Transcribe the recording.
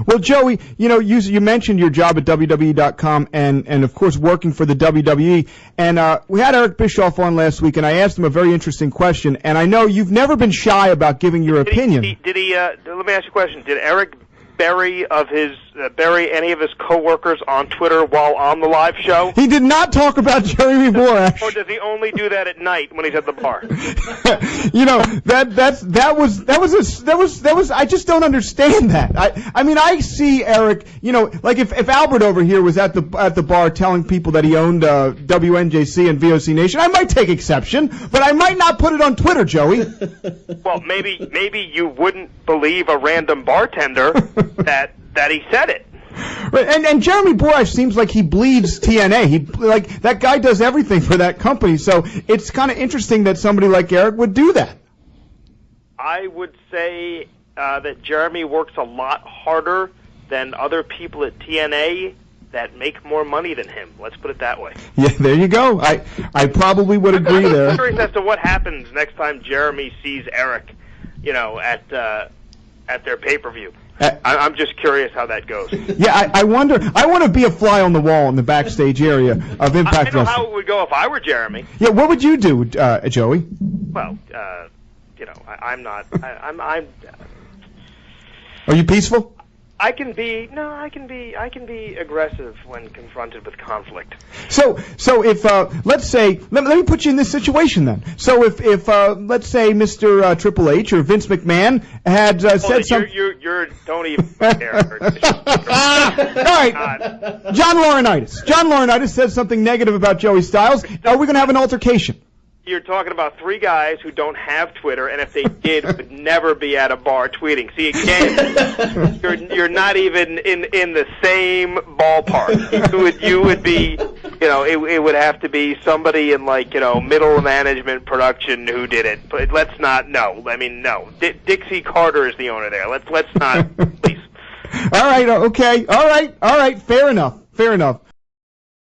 Well, Joey, you mentioned your job at WWE.com and of course working for the WWE. And we had Eric Bischoff on last week, and I asked him a very interesting question. And I know you've never been shy about giving your opinion. Did he? Let me ask you a question. Did Eric bury any of his coworkers on Twitter while on the live show? He did not talk about Jeremy Borash. Or does he only do that at night when he's at the bar? That was I just don't understand that. I mean I see Eric, like if Albert over here was at the bar telling people that he owned WNJC and VOC Nation, I might take exception, but I might not put it on Twitter, Joey. Well, maybe you wouldn't believe a random bartender that he said it. Right, and Jeremy Borash seems like he bleeds TNA. That guy does everything for that company. So it's kind of interesting that somebody like Eric would do that. I would say that Jeremy works a lot harder than other people at TNA that make more money than him. Let's put it that way. Yeah, there you go. I probably would agree there. I'm curious as to what happens next time Jeremy sees Eric, at their pay-per-view. I'm just curious how that goes. Yeah, I wonder. I want to be a fly on the wall in the backstage area of Impact Wrestling. I know how it would go if I were Jeremy. Yeah, what would you do, Joey? Well, I'm not. I'm. Are you peaceful? I can be aggressive when confronted with conflict. So if let's say let me put you in this situation then. So if let's say Mr. Triple H or Vince McMahon had said something. You don't even care. All right, John Laurinaitis says something negative about Joey Styles. Are we going to have an altercation? You're talking about three guys who don't have Twitter, and if they did, would never be at a bar tweeting. See, again, you're not even in the same ballpark. You would be, it would have to be somebody in middle management production who did it. But let's not. No, I mean no. Dixie Carter is the owner there. Let's not, please. All right. Okay. All right. Fair enough.